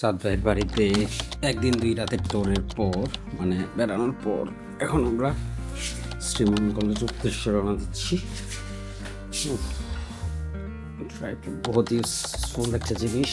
চাঁদ ভাইয়ের বাড়িতে একদিন 2 রাতের ট্যুরের পর মানে বেড়ানোর পর এখন আমরা শ্রীমঙ্গলের উদ্দেশ্যে রওনা দিচ্ছি। বহুত ইউজফুল একটা জিনিস,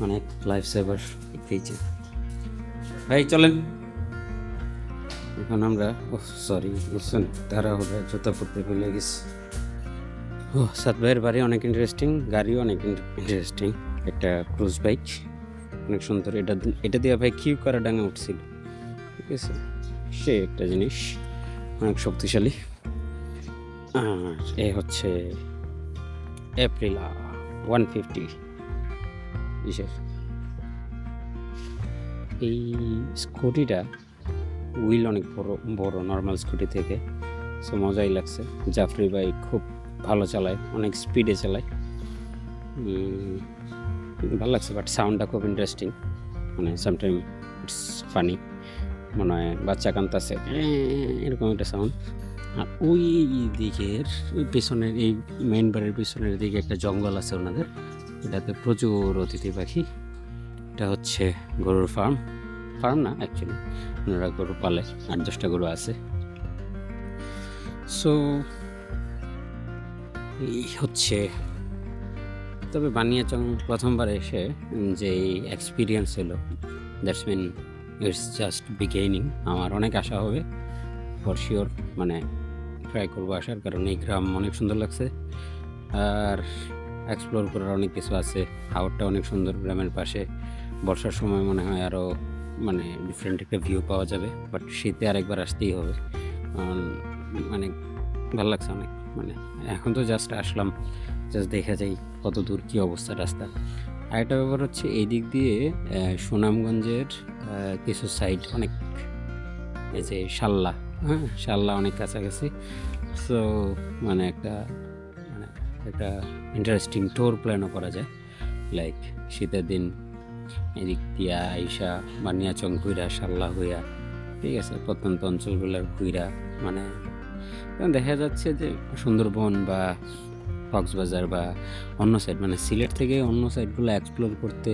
অনেক লাইফ সেভার দিয়েছে। ভাই চলেন, এখন আমরা সরি বুঝছেন তাড়াহুড়া জুতা পড়তে ভুলে গেছি। চাঁদ ভাইয়ের বাড়ি অনেক ইন্টারেস্টিং, গাড়িও অনেক ইন্টারেস্টিং, একটা ক্রুজ বাইক অনেক সুন্দর। এটা দিয়ে ভাই কিউ করা ডাঙা উঠছিল, ঠিক আছে, সে একটা জিনিস অনেক শক্তিশালী। আর এ হচ্ছে এপ্রিলা 150 বিশেষ। এই স্কুটিটা হুইল অনেক বড় নর্মাল স্কুটি থেকে, সো মজাই লাগছে। জাফরি ভাই খুব ভালো চালায়, অনেক স্পিডে চালায়, ভালো লাগছে। বাট সাউন্ডটা খুব ইন্টারেস্টিং, মানে সামটাইম ইটস ফানি, মনে হয় বাচ্চা কান্তাছে এরকম একটা সাউন্ড। আর ওই দিকের ওই পেছনের এই মেইন বাড়ির পেছনের দিকে একটা জঙ্গল আছে ওনাদের, এটাতে প্রচুর অতিথি পাখি। এটা হচ্ছে গরুর ফার্ম না অ্যাকচুয়ালি, ওনারা গরু পালে, 8-10টা গরু আছে। সো এই হচ্ছে, তবে বানিয়াচং প্রথমবার এসে যে এক্সপিরিয়েন্স হলো, that's mean it's just beginning. আমার অনেক আশা হবে ফর শিওর, মানে ট্রাই করবো আসার, কারণ এই গ্রাম অনেক সুন্দর লাগছে আর এক্সপ্লোর করার অনেক কিছু আছে। হাওরটা অনেক সুন্দর গ্রামের পাশে, বর্ষার সময় মনে হয় আরও মানে ডিফারেন্ট একটা ভিউ পাওয়া যাবে, বাট শীতে আরেকবার আসতেই হবে, মানে ভালো লাগছে অনেক। মানে এখন তো জাস্ট আসলাম, জাস্ট দেখা যাই কত দূর কী অবস্থা রাস্তা। আরেকটা ব্যাপার হচ্ছে এই দিক দিয়ে সুনামগঞ্জের কিছু সাইড অনেক, এই যে শাল্লা অনেক কাছাকাছি। সো মানে একটা ইন্টারেস্টিং ট্যুর প্ল্যানও করা যায়, লাইক শীতের দিন এদিক দিয়া আইসা বানিয়াচং ঘুরা, শাল্লা হইয়া, ঠিক আছে, প্রত্যন্ত অঞ্চলগুলোর ঘুরা, মানে দেখা যাচ্ছে যে সুন্দরবন বা কক্সবাজার বা অন্য সাইড, মানে সিলেট থেকে অন্য সাইডগুলো এক্সপ্লোর করতে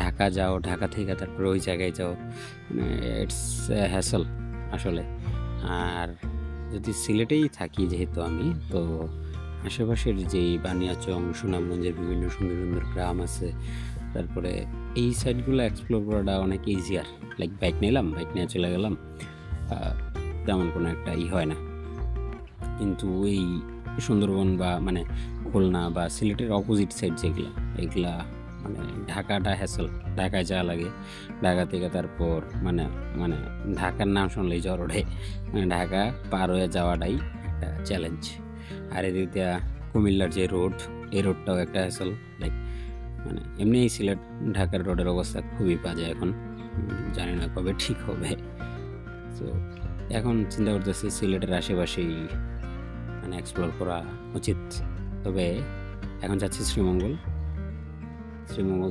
ঢাকা যাও, ঢাকা থেকে তারপরে ওই জায়গায় যাও, মানে ইটস হ্যাসল আসলে। আর যদি সিলেটেই থাকি যেহেতু আমি, তো আশেপাশের যেই বানিয়াচং, সুনামগঞ্জের বিভিন্ন সুন্দর সুন্দর গ্রাম আছে, তারপরে এই সাইডগুলো এক্সপ্লোর করাটা অনেক ইজিয়ার। লাইক বাইক নিয়ে চলে গেলাম, তেমন কোনো একটা হয় না। কিন্তু এই সুন্দরবন বা মানে খুলনা বা সিলেটের অপোজিট সাইড যেগুলা, এগুলা মানে ঢাকাটা হ্যাসল, ঢাকায় যাওয়া লাগে, ঢাকা থেকে তারপর মানে মানে ঢাকার নাম শুনলেই জ্বর ওঠে, মানে ঢাকা পার হয়ে যাওয়াটাই একটা চ্যালেঞ্জ। আর এদিক দিয়ে কুমিল্লার যে রোড, এই রোডটাও একটা হ্যাসল। লাইক মানে এমনি সিলেট ঢাকার রোডের অবস্থা খুবই বাজে এখন, জানি না কবে ঠিক হবে। তো এখন চিন্তা করতেছি সিলেটের আশেপাশেই মানে এক্সপ্লোর করা উচিত। তবে এখন যাচ্ছি শ্রীমঙ্গল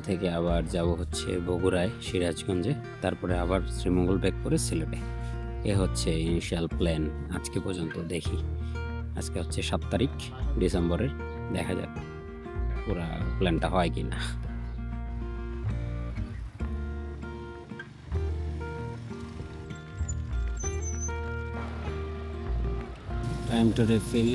থেকে আবার যাব হচ্ছে বগুড়ায়, সিরাজগঞ্জে, তারপরে আবার শ্রীমঙ্গল ব্যাক করে সিলেটে। এ হচ্ছে ইনিশিয়াল প্ল্যান আজকে পর্যন্ত। দেখি, আজকে হচ্ছে 7 তারিখ ডিসেম্বরের, দেখা যাক পুরা প্ল্যানটা হয় কি না। Time to refill.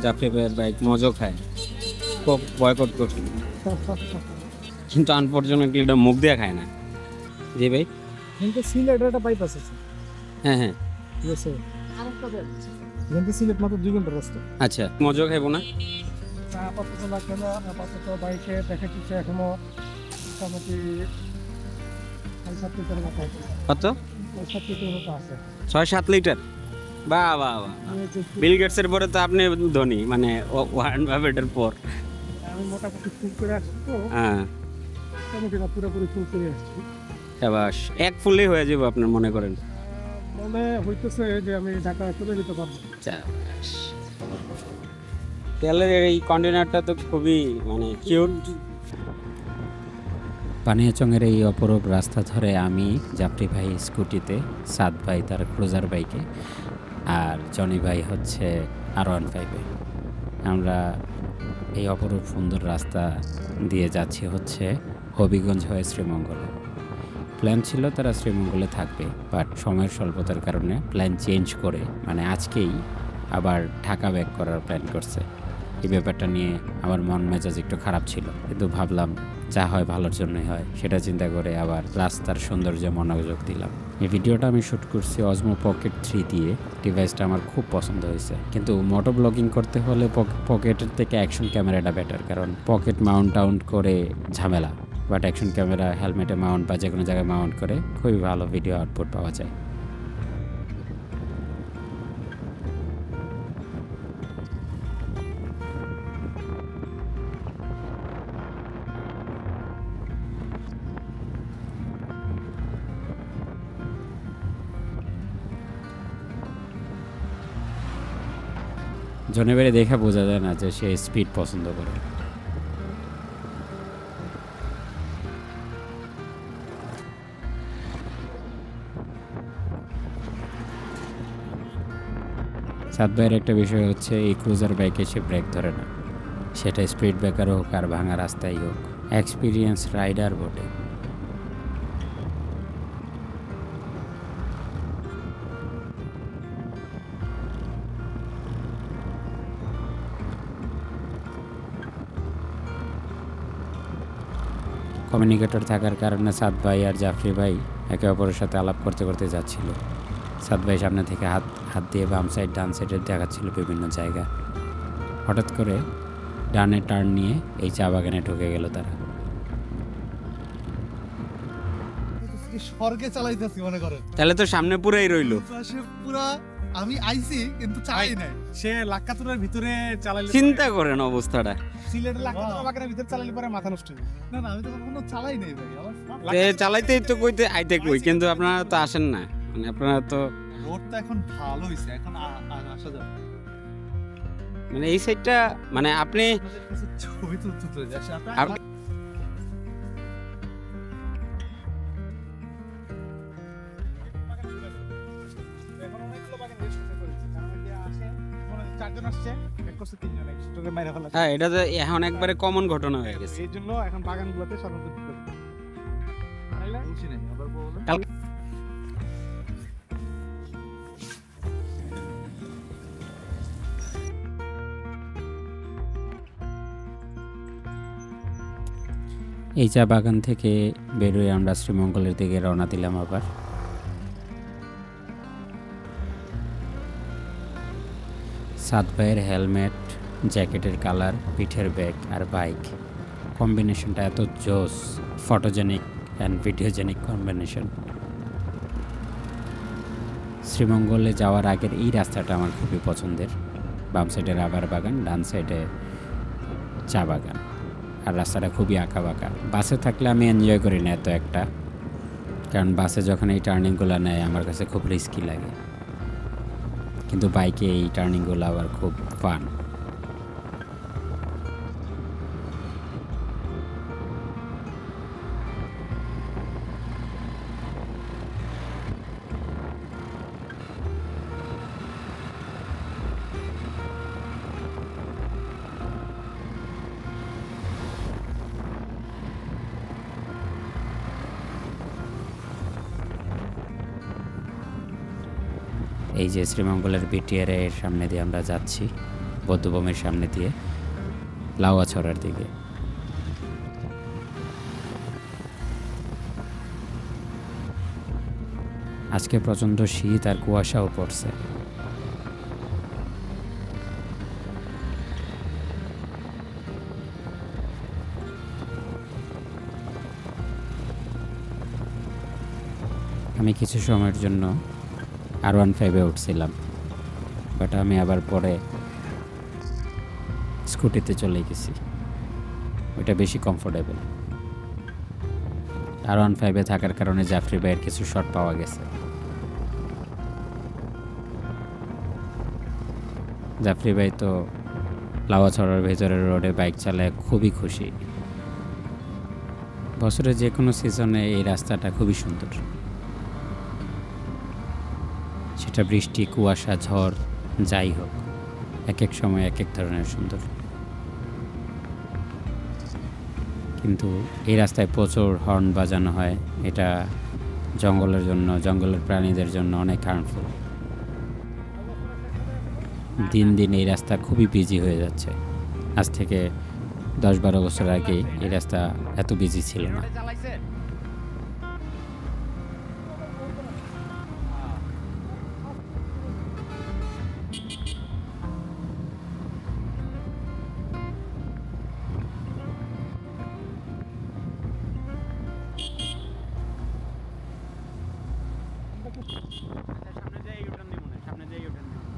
জাফরি ভাইয়ের বাইক মজা খায়, খুব বয়কট করছিল, কিন্তু আনফরচুনেটলি এটা মুখ দিয়ে খায় না। জি ভাই, কিন্তু সিলেট একটা বাইপাস আছে। হ্যাঁ ঠিক আছে, কিন্তু সিলেট মাত্র 2 ঘন্টার রাস্তা। আচ্ছা, মজা খাইবো না? আপাতত লাগবে না, আপাতত বাইকে দেখাচ্ছি এখনো মোটামুটি 6-7 লিটার মতো আছে। কত? 7 লিটার মতো আছে। 6-7 লিটার? বাহ, বিল গেটসের পরে তো আপনি ধনী, মানে ওয়ারেন বাফেটের পর। আমি মোটামুটি ফুল করে আসছি তো, হ্যাঁ মোটামুটি না পুরোপুরি ফুল করে আসছি। শাবাশ, এক ফুলেই হয়ে যাবে আপনার মনে করেন? মনে হইতেছে যে আমি ঢাকা চলে যেতে পারবো। তেলের এই কন্টেনারটা তো খুবই মানে কিউট। বানিয়াচংয়ের এই অপরূপ রাস্তা ধরে আমি, জাফরি ভাই স্কুটিতে, সাদ ভাই তার ক্রুজার বাইকে, আর জনি ভাই হচ্ছে R15-এ। আমরা এই অপরূপ সুন্দর রাস্তা দিয়ে যাচ্ছি হচ্ছে হবিগঞ্জ হয়ে শ্রীমঙ্গলে। প্ল্যান ছিল তারা শ্রীমঙ্গলে থাকবে, বাট সময়ের স্বল্পতার কারণে প্ল্যান চেঞ্জ করে মানে আজকেই আবার ঢাকা ব্যাক করার প্ল্যান করছে। এই ব্যাপারটা নিয়ে আমার মন মেজাজ একটু খারাপ ছিল, কিন্তু ভাবলাম যা হয় ভালোর জন্যই হয়, সেটা চিন্তা করে আবার রাস্তার সৌন্দর্যে মনোযোগ দিলাম। এই ভিডিওটা আমি শ্যুট করছি অজমো পকেট 3 দিয়ে। ডিভাইসটা আমার খুব পছন্দ হয়েছে, কিন্তু মোটো ব্লগিং করতে হলে পকেটের থেকে অ্যাকশন ক্যামেরাটা বেটার, কারণ পকেট মাউন্ট করে ঝামেলা, বাট অ্যাকশন ক্যামেরা হেলমেটে মাউন্ট বা যে কোনো জায়গায় মাউন্ট করে খুবই ভালো ভিডিও আউটপুট পাওয়া যায়। জনেবারে দেখা বোঝা যায় না যে সে স্পিড পছন্দ করে। সাদ ভাইয়ের একটা বিষয় হচ্ছে এই ক্রুজার বাইকে সে ব্রেক ধরে না, সেটা স্পিড ব্রেকার হোক আর ভাঙা রাস্তায় হোক। এক্সপিরিয়েন্স রাইডার বটে। কমিউনিকেটর থাকার কারণে সাদ ভাই আর জাফরি ভাই একে অপরের সাথে আলাপ করতে করতে যাচ্ছিল। সাদ ভাই সামনে থেকে হাত দিয়ে বাম সাইড ডান সাইডে দেখাচ্ছিল বিভিন্ন জায়গা। হঠাৎ করে ডানে টার্ন নিয়ে এই চা বাগানে ঢুকে গেল তারা। স্বর্গে চালাইতেছি মনে করেন, তাহলে তো সামনে পুরাই রইল। পুরা আমি আইছি কিন্তু চালাই নাই। সে লাক্কাতুরার ভিতরে চালাইলে, চিন্তা করেন অবস্থাটা। সিলেটের লাক্কাতুরা বাগানের ভিতরে চালাইলে পরে মাথা নষ্ট হবে। না না, আমি তো কখনো চালাই নাই ভাই। চালাইতেই তো কইতে আইতে কই, কিন্তু আপনারা তো আসেন না, মানে আপনারা তো রোডটা এখন ভালো হইছে, এখন আসা যাবে। মানে এই সাইডটা মানে আপনি ছবি তুলতে যাচ্ছে আপনি এখন অনেকগুলো বাগান রেজিস্ট্রেশন করেছে, কারণ যে আসে মনে হয় 4 জন আসছে, এক করছে 3 জন, একসাথে মাইরা ফেলা। হ্যাঁ, এটা তো এখন একবারে কমন ঘটনা হয়ে গেছে। এই জন্য এখন বাগানগুলোতে সর্বোচ্চ দিতে হবে। বলছি নাই, আবার বলুন। এই চা বাগান থেকে বেরোয় আমরা শ্রীমঙ্গলের দিকে রওনা দিলাম। আবার সাদ ভাইয়ের হেলমেট, জ্যাকেটের কালার, পিঠের ব্যাগ আর বাইক কম্বিনেশনটা এত জোস, ফটোজেনিক অ্যান্ড ভিডিওজেনিক কম্বিনেশন। শ্রীমঙ্গলে যাওয়ার আগের এই রাস্তাটা আমার খুবই পছন্দের। বাম সাইডে রাবার বাগান, ডান সাইডে চা বাগান, আর রাস্তাটা খুবই আঁকা বাঁকা। বাসে থাকলে আমি এনজয় করি না এত একটা, কারণ বাসে যখন এই টার্নিংগুলো নেয় আমার কাছে খুব রিস্কি লাগে, কিন্তু বাইকে এই টার্নিংগুলো আবার খুব ফান। এই যে শ্রীমঙ্গলের বিটিআর এর সামনে দিয়ে আমরা যাচ্ছি, বৌদ্ধভূমির সামনে দিয়ে লাউয়াছড়ার দিকে। আজকে প্রচণ্ড শীত আর কুয়াশাও পড়ছে। আমি কিছু সময়ের জন্য R15-এ উঠছিলাম, বাট আমি আবার পরে স্কুটিতে চলে গেছি, ওইটা বেশি কমফোর্টেবল। R15-এ থাকার কারণে জাফরি ভাইয়ের কিছু শট পাওয়া গেছে। জাফরি ভাই তো লাউয়াছড়ার ভেতরের রোডে বাইক চালায় খুবই খুশি। বছরের যে কোনো সিজনে এই রাস্তাটা খুবই সুন্দর, সেটা বৃষ্টি, কুয়াশা, ঝড় যাই হোক, এক এক সময় এক এক ধরনের সুন্দর। কিন্তু এই রাস্তায় প্রচুর হর্ন বাজানো হয়, এটা জঙ্গলের জন্য, জঙ্গলের প্রাণীদের জন্য অনেক হার্মফুল। দিন দিন এই রাস্তা খুবই বিজি হয়ে যাচ্ছে। আজ থেকে 10-12 বছর আগে এই রাস্তা এত বিজি ছিল না। সামনে যাই ইউটার্ন দিব না, সামনে যাই ইউটার্ন দিব।